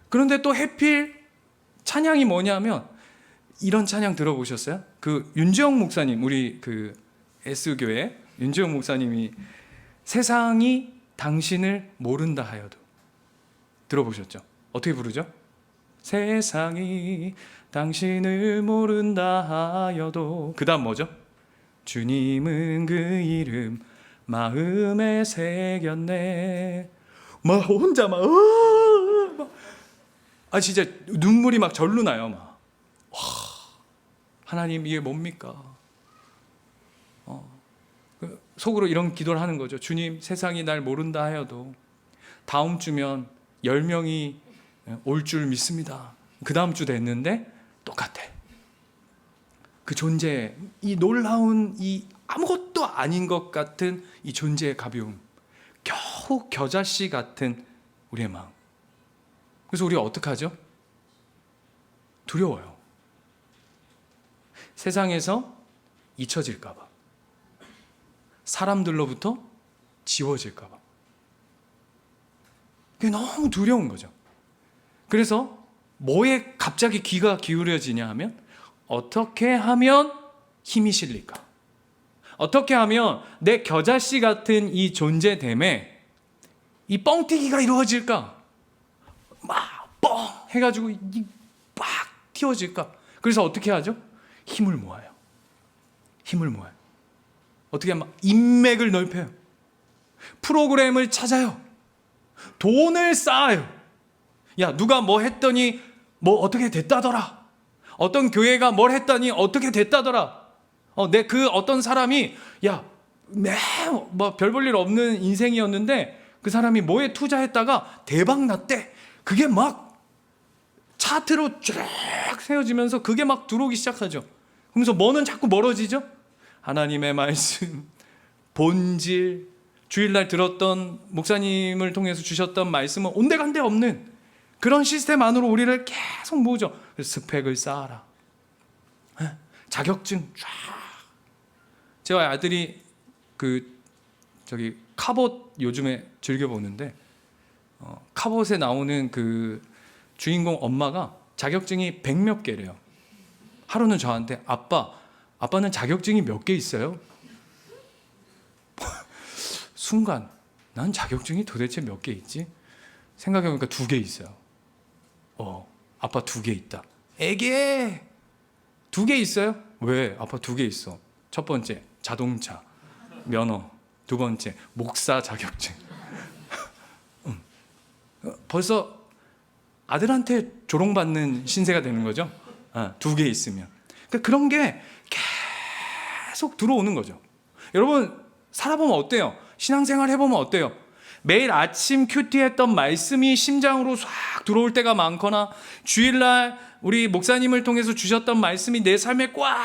그런데 또 해필 찬양이 뭐냐면 이런 찬양 들어보셨어요? 그 윤지영 목사님 우리 그 S교회 윤지영 목사님이 세상이 당신을 모른다 하여도 들어보셨죠? 어떻게 부르죠? 세상이 당신을 모른다 하여도 그 다음 뭐죠? 주님은 그 이름 마음에 새겼네. 막 혼자 진짜 눈물이 막 절로 나요. 막 와, 하나님 이게 뭡니까? 속으로 이런 기도를 하는 거죠. 주님 세상이 날 모른다 하여도 다음 주면 10명이 올 줄 믿습니다. 그 다음 주 됐는데 똑같아. 그 존재, 이 놀라운 이 아무것도 아닌 것 같은 이 존재의 가벼움, 겨우 겨자씨 같은 우리의 마음. 그래서 우리가 어떻게 하죠? 두려워요. 세상에서 잊혀질까 봐. 사람들로부터 지워질까 봐. 그게 너무 두려운 거죠. 그래서 뭐에 갑자기 귀가 기울여지냐 하면 어떻게 하면 힘이 실릴까? 어떻게 하면 내 겨자씨 같은 이 존재됨에 이 뻥튀기가 이루어질까? 막 뻥 해가지고 막 튀어질까? 그래서 어떻게 하죠? 힘을 모아요. 힘을 모아요. 어떻게 하면 인맥을 넓혀요. 프로그램을 찾아요. 돈을 쌓아요. 야 누가 뭐 했더니 뭐 어떻게 됐다더라. 어떤 교회가 뭘 했더니 어떻게 됐다더라. 내 그 어떤 사람이 뭐 별 볼 일 없는 인생이었는데 그 사람이 뭐에 투자했다가 대박 났대. 그게 막 차트로 쫙 세워지면서 그게 막 들어오기 시작하죠. 그러면서 뭐는 자꾸 멀어지죠? 하나님의 말씀, 본질, 주일날 들었던 목사님을 통해서 주셨던 말씀은 온데간데 없는 그런 시스템 안으로 우리를 계속 모으죠. 스펙을 쌓아라. 자격증 쫙. 제가 아들이 카봇 요즘에 즐겨 보는데 카봇에 나오는 그 주인공 엄마가 자격증이 100몇 개래요. 하루는 저한테 아빠는 자격증이 몇 개 있어요? 순간 난 자격증이 도대체 몇 개 있지? 생각해보니까 2개 있어요. 아빠 2개 있다. 애게 2개 있어요? 왜? 아빠 2개 있어. 첫 번째 자동차 면허, 2번째 목사 자격증. 벌써 아들한테 조롱받는 신세가 되는 거죠. 2개 있으면. 그러니까 그런 게 계속 들어오는 거죠. 여러분 살아보면 어때요? 신앙생활 해보면 어때요? 매일 아침 큐티했던 말씀이 심장으로 싹 들어올 때가 많거나, 주일날 우리 목사님을 통해서 주셨던 말씀이 내 삶에 꽉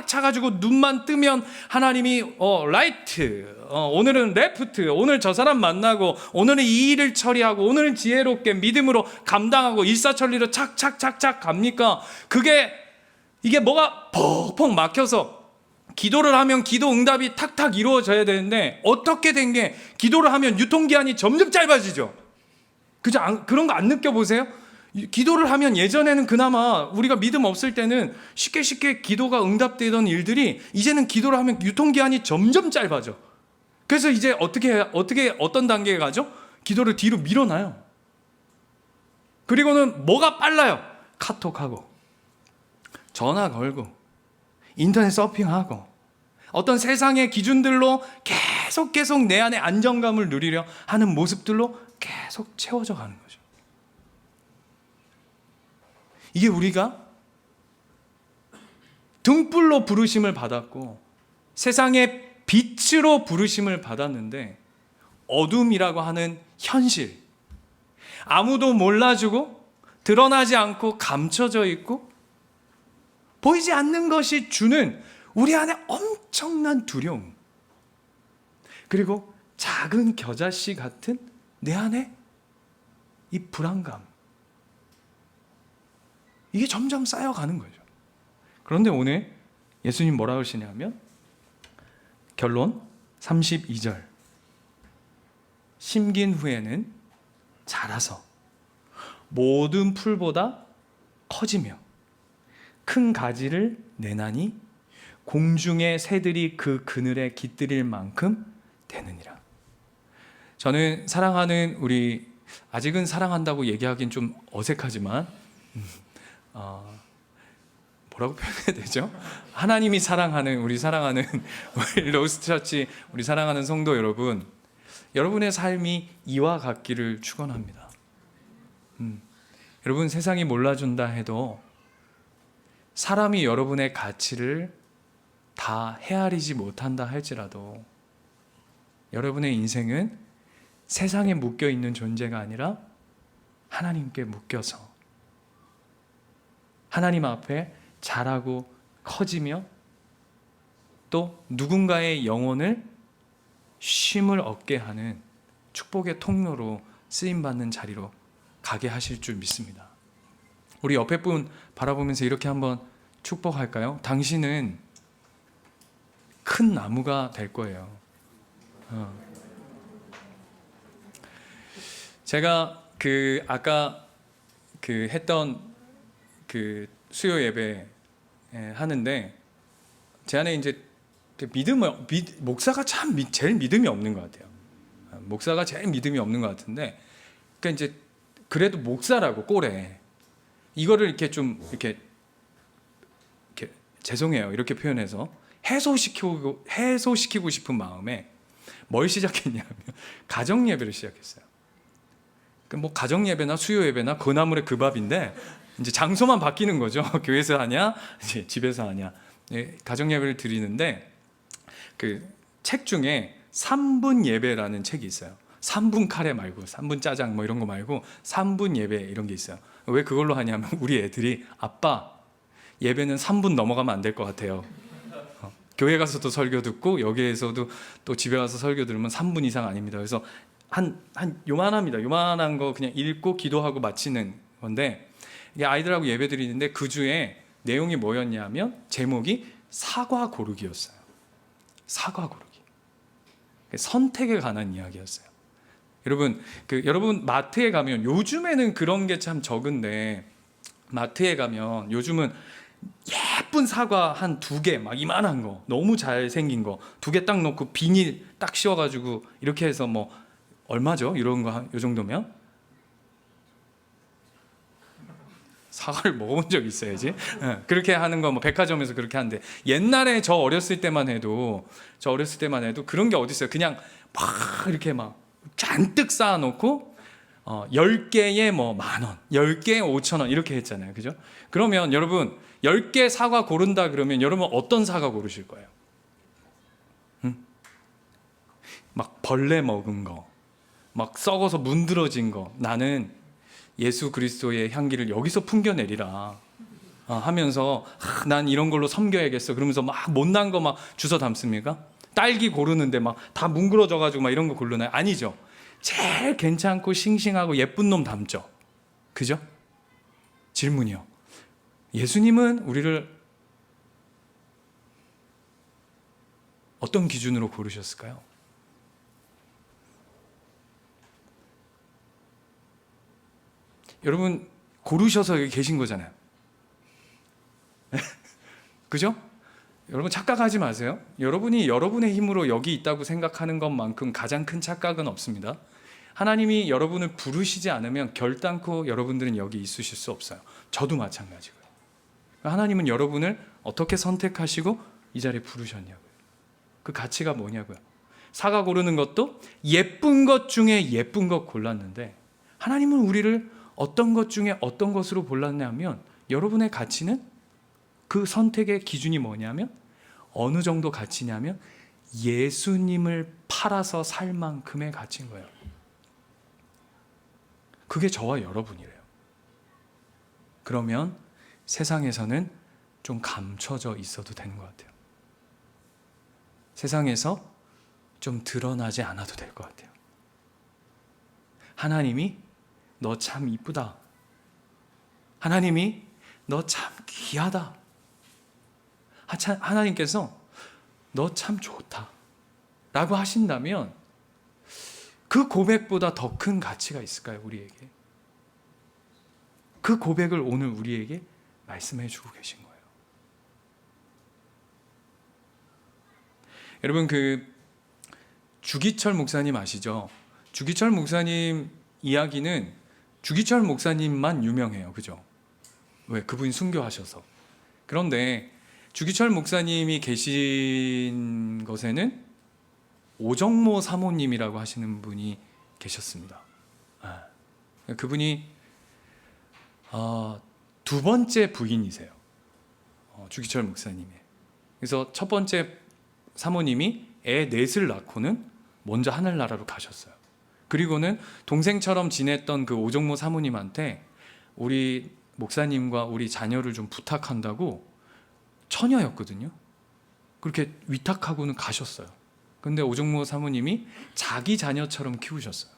차가지고 눈만 뜨면 하나님이 라이트, 오늘은 레프트, 오늘 저 사람 만나고, 오늘은 이 일을 처리하고, 오늘은 지혜롭게 믿음으로 감당하고, 일사천리로 착착착착 갑니까? 이게 뭐가 퍽퍽 막혀서 기도를 하면 기도 응답이 탁탁 이루어져야 되는데, 어떻게 된 게 기도를 하면 유통기한이 점점 짧아지죠. 그죠? 그런 거 안 느껴보세요? 기도를 하면 예전에는 그나마 우리가 믿음 없을 때는 쉽게 기도가 응답되던 일들이, 이제는 기도를 하면 유통기한이 점점 짧아져. 그래서 이제 어떤 단계에 가죠? 기도를 뒤로 밀어놔요. 그리고는 뭐가 빨라요? 카톡하고, 전화 걸고, 인터넷 서핑하고, 어떤 세상의 기준들로 계속 내 안에 안정감을 누리려 하는 모습들로 계속 채워져 가는 거죠. 이게 우리가 등불로 부르심을 받았고 세상의 빛으로 부르심을 받았는데, 어둠이라고 하는 현실, 아무도 몰라주고 드러나지 않고 감춰져 있고 보이지 않는 것이 주는 우리 안에 엄청난 두려움, 그리고 작은 겨자씨 같은 내 안에 이 불안감, 이게 점점 쌓여가는 거죠. 그런데 오늘 예수님 뭐라 그러시냐면, 결론 32절, 심긴 후에는 자라서 모든 풀보다 커지며 큰 가지를 내나니 공중의 새들이 그 그늘에 깃들일 만큼 되느니라. 저는 사랑하는 우리, 아직은 사랑한다고 얘기하기는 좀 어색하지만 뭐라고 표현해야 되죠? 하나님이 사랑하는 우리 로스트처치, 우리 사랑하는 성도 여러분, 여러분의 삶이 이와 같기를 축원합니다. 여러분, 세상이 몰라준다 해도 사람이 여러분의 가치를 다 헤아리지 못한다 할지라도, 여러분의 인생은 세상에 묶여 있는 존재가 아니라 하나님께 묶여서 하나님 앞에 자라고 커지며, 또 누군가의 영혼을 쉼을 얻게 하는 축복의 통로로 쓰임받는 자리로 가게 하실 줄 믿습니다. 우리 옆에 분 바라보면서 이렇게 한번 축복할까요? 당신은 큰 나무가 될 거예요. 제가 아까 했던 수요 예배 하는데, 제 안에 이제 목사가 참 제일 믿음이 없는 것 같아요. 목사가 제일 믿음이 없는 것 같은데, 그러니까 이제 그래도 목사라고 꼴에 이거를 이렇게 죄송해요 이렇게 표현해서 해소시키고 싶은 마음에 뭘 시작했냐면 가정 예배를 시작했어요. 뭐 가정 예배나 수요 예배나 그 나물의 그 밥인데, 이제 장소만 바뀌는 거죠. 교회에서 하냐, 이제 집에서 하냐. 가정 예배를 드리는데, 그 책 중에 3분 예배라는 책이 있어요. 3분 카레 말고, 3분 짜장 뭐 이런 거 말고 3분 예배 이런 게 있어요. 왜 그걸로 하냐면, 우리 애들이 아빠 예배는 3분 넘어가면 안 될 것 같아요. 교회 가서도 설교 듣고 여기에서도 또 집에 가서 설교 들으면 3분 이상 아닙니다. 그래서 한 요만합니다. 요만한 거 그냥 읽고 기도하고 마치는 건데, 이게 아이들하고 예배 드리는데 그 주에 내용이 뭐였냐면, 제목이 사과 고르기였어요. 사과 고르기. 선택에 관한 이야기였어요. 여러분 마트에 가면, 요즘에는 그런 게 참 적은데, 마트에 가면 요즘은 예쁜 사과 한 2개, 막 이만한 거, 너무 잘생긴 거 2개 딱 놓고 비닐 딱 씌워가지고 이렇게 해서 뭐 얼마죠? 이런 거 요 정도면? 사과를 먹어본 적 있어야지. 그렇게 하는 거 뭐 백화점에서 그렇게 하는데, 옛날에 저 어렸을 때만 해도 그런 게 어디 있어요? 그냥 막 이렇게 막 잔뜩 쌓아놓고 10개에 뭐 10,000원, 10개에 5,000원 이렇게 했잖아요. 그죠? 그러면 여러분 10개 사과 고른다 그러면 여러분 어떤 사과 고르실 거예요? 막 벌레 먹은 거, 막 썩어서 문드러진 거, 나는 예수 그리스도의 향기를 여기서 풍겨내리라 하면서 난 이런 걸로 섬겨야겠어 그러면서 막 못난 거 막 주워 담습니까? 딸기 고르는데 막 다 뭉그러져 가지고 막 이런 거 고르나요? 아니죠. 제일 괜찮고 싱싱하고 예쁜 놈 담죠. 그죠? 질문이요. 예수님은 우리를 어떤 기준으로 고르셨을까요? 여러분 고르셔서 여기 계신 거잖아요. 그죠? 여러분 착각하지 마세요. 여러분이 여러분의 힘으로 여기 있다고 생각하는 것만큼 가장 큰 착각은 없습니다. 하나님이 여러분을 부르시지 않으면 결단코 여러분들은 여기 있으실 수 없어요. 저도 마찬가지고요. 하나님은 여러분을 어떻게 선택하시고 이 자리에 부르셨냐고요. 그 가치가 뭐냐고요. 사과 고르는 것도 예쁜 것 중에 예쁜 것 골랐는데 하나님은 우리를 어떤 것 중에 어떤 것으로 골랐냐면 여러분의 가치는 그 선택의 기준이 뭐냐면 어느 정도 가치냐면 예수님을 팔아서 살 만큼의 가치인 거예요. 그게 저와 여러분이래요. 그러면 세상에서는 좀 감춰져 있어도 되는 것 같아요. 세상에서 좀 드러나지 않아도 될 것 같아요. 하나님이 너 참 이쁘다. 하나님이 너 참 귀하다. 하나님께서 너 참 좋다 라고 하신다면 그 고백보다 더 큰 가치가 있을까요? 우리에게. 그 고백을 오늘 우리에게 말씀해 주고 계신 거예요. 여러분 그 주기철 목사님 아시죠? 주기철 목사님 이야기는 주기철 목사님만 유명해요. 그죠? 왜? 그분이 순교하셔서. 그런데 주기철 목사님이 계신 것에는 오정모 사모님이라고 하시는 분이 계셨습니다. 그분이 두 번째 부인이세요. 주기철 목사님의. 그래서 첫 번째 사모님이 애 넷을 낳고는 먼저 하늘나라로 가셨어요. 그리고는 동생처럼 지냈던 그 오정모 사모님한테 우리 목사님과 우리 자녀를 좀 부탁한다고 처녀였거든요. 그렇게 위탁하고는 가셨어요. 근데 오정모 사모님이 자기 자녀처럼 키우셨어요.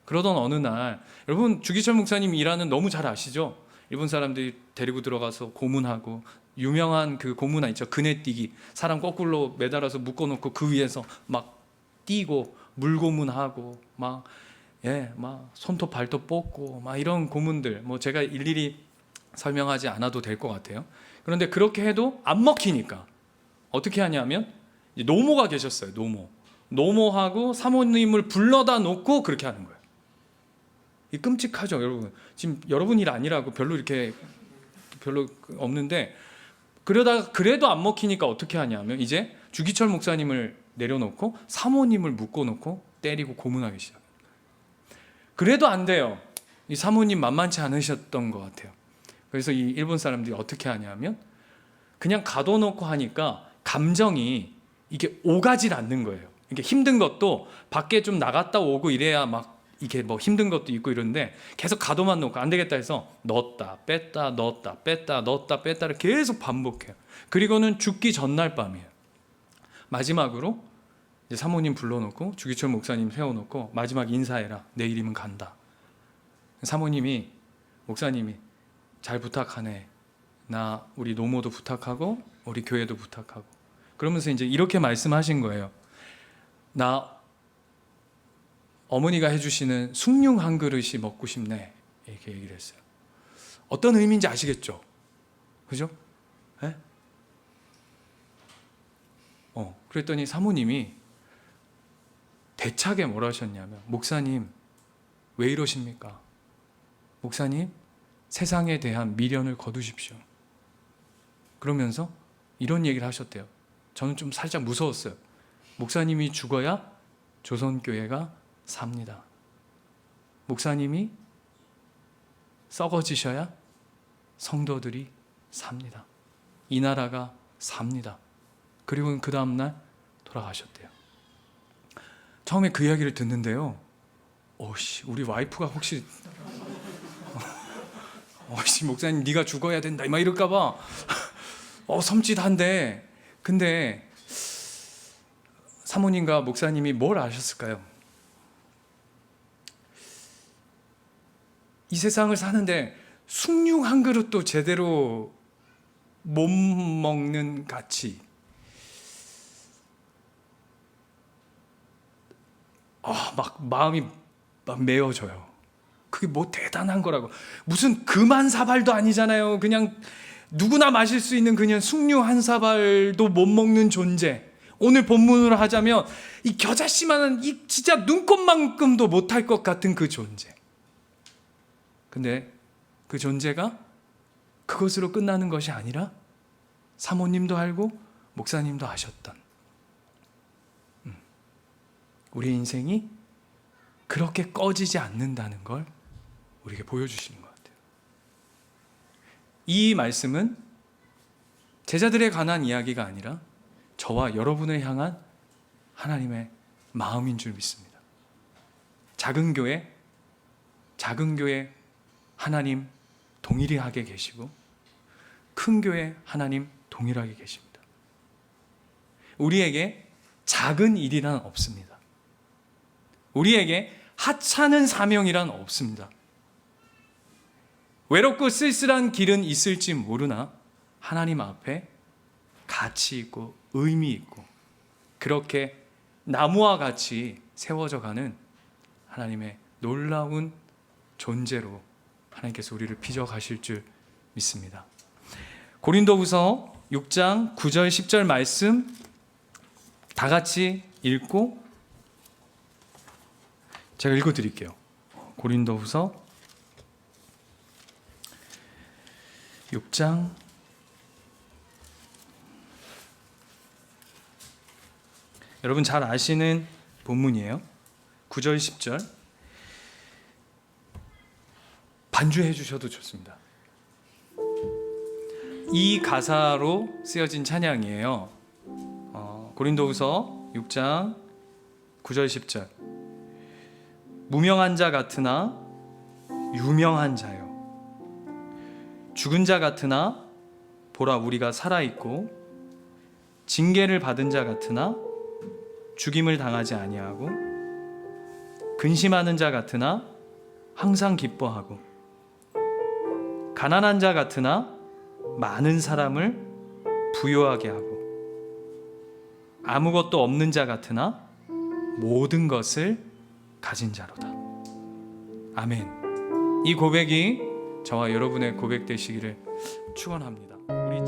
그러던 어느 날, 여러분 주기철 목사님 일하는 너무 잘 아시죠? 일본 사람들이 데리고 들어가서 고문하고, 유명한 그 고문화 있죠. 그네뛰기. 사람 거꾸로 매달아서 묶어놓고 그 위에서 막 뛰고 물고문하고 막 손톱 발톱 뽑고 막 이런 고문들, 뭐 제가 일일이 설명하지 않아도 될 것 같아요. 그런데 그렇게 해도 안 먹히니까 어떻게 하냐면 노모가 계셨어요. 노모하고 사모님을 불러다 놓고 그렇게 하는 거예요. 이 끔찍하죠, 여러분. 지금 여러분 일 아니라고 별로 없는데, 그러다가 그래도 안 먹히니까 어떻게 하냐면 이제 주기철 목사님을 내려놓고 사모님을 묶어놓고 때리고 고문하기 시작해요. 그래도 안 돼요. 이 사모님 만만치 않으셨던 것 같아요. 그래서 이 일본 사람들이 어떻게 하냐면 그냥 가둬놓고 하니까 감정이 이게 오가질 않는 거예요. 이게 힘든 것도 밖에 좀 나갔다 오고 이래야 막 이게 뭐 힘든 것도 있고 이런데 계속 가둬만 놓고 안 되겠다 해서 넣었다 뺐다 넣었다 뺐다 넣었다 뺐다를 계속 반복해요. 그리고는 죽기 전날 밤이에요. 마지막으로 이제 사모님 불러놓고 주기철 목사님 세워놓고 마지막 인사해라. 내일이면 간다. 목사님이 잘 부탁하네. 나 우리 노모도 부탁하고 우리 교회도 부탁하고. 그러면서 이제 이렇게 말씀하신 거예요. 나 어머니가 해주시는 숭늉 한 그릇이 먹고 싶네. 이렇게 얘기를 했어요. 어떤 의미인지 아시겠죠? 그죠? 네? 그랬더니 사모님이 대차게 뭐라 하셨냐면, 목사님 왜 이러십니까? 목사님 세상에 대한 미련을 거두십시오. 그러면서 이런 얘기를 하셨대요. 저는 좀 살짝 무서웠어요. 목사님이 죽어야 조선교회가 삽니다. 목사님이 썩어지셔야 성도들이 삽니다. 이 나라가 삽니다. 그리고 그 다음날 돌아가셨대요. 처음에 그 이야기를 듣는데요. 우리 와이프가 혹시 목사님 네가 죽어야 된다 막 이럴까 봐 섬찟한데, 근데 사모님과 목사님이 뭘 아셨을까요? 이 세상을 사는데 숭늉 한 그릇도 제대로 못 먹는 가치, 막 마음이 막 메어져요. 그게 뭐 대단한 거라고. 무슨 금한 사발도 아니잖아요. 그냥 누구나 마실 수 있는 그냥 숭늉 한 사발도 못 먹는 존재. 오늘 본문으로 하자면 이 겨자씨만한 이 진짜 눈곱만큼도 못할 것 같은 그 존재. 근데 그 존재가 그것으로 끝나는 것이 아니라 사모님도 알고 목사님도 아셨던 우리 인생이 그렇게 꺼지지 않는다는 걸 우리에게 보여주시는 것 같아요. 이 말씀은 제자들에 관한 이야기가 아니라 저와 여러분을 향한 하나님의 마음인 줄 믿습니다. 작은 교회 하나님 동일히 하게 계시고 큰 교회 하나님 동일하게 계십니다. 우리에게 작은 일이란 없습니다. 우리에게 하찮은 사명이란 없습니다. 외롭고 쓸쓸한 길은 있을지 모르나 하나님 앞에 가치 있고 의미 있고 그렇게 나무와 같이 세워져 가는 하나님의 놀라운 존재로 하나님께서 우리를 빚어가실 줄 믿습니다. 고린도후서 6장 9절 10절 말씀 다 같이 읽고 제가 읽어드릴게요. 고린도후서 6장 여러분 잘 아시는 본문이에요. 9절 10절 반주해 주셔도 좋습니다. 이 가사로 쓰여진 찬양이에요. 고린도후서 6장 9절 10절 무명한 자 같으나 유명한 자요 죽은 자 같으나 보라 우리가 살아있고 징계를 받은 자 같으나 죽임을 당하지 아니하고 근심하는 자 같으나 항상 기뻐하고 가난한 자 같으나 많은 사람을 부유하게 하고 아무것도 없는 자 같으나 모든 것을 가진 자로다. 아멘. 이 고백이 저와 여러분의 고백 되시기를 축원합니다. 우리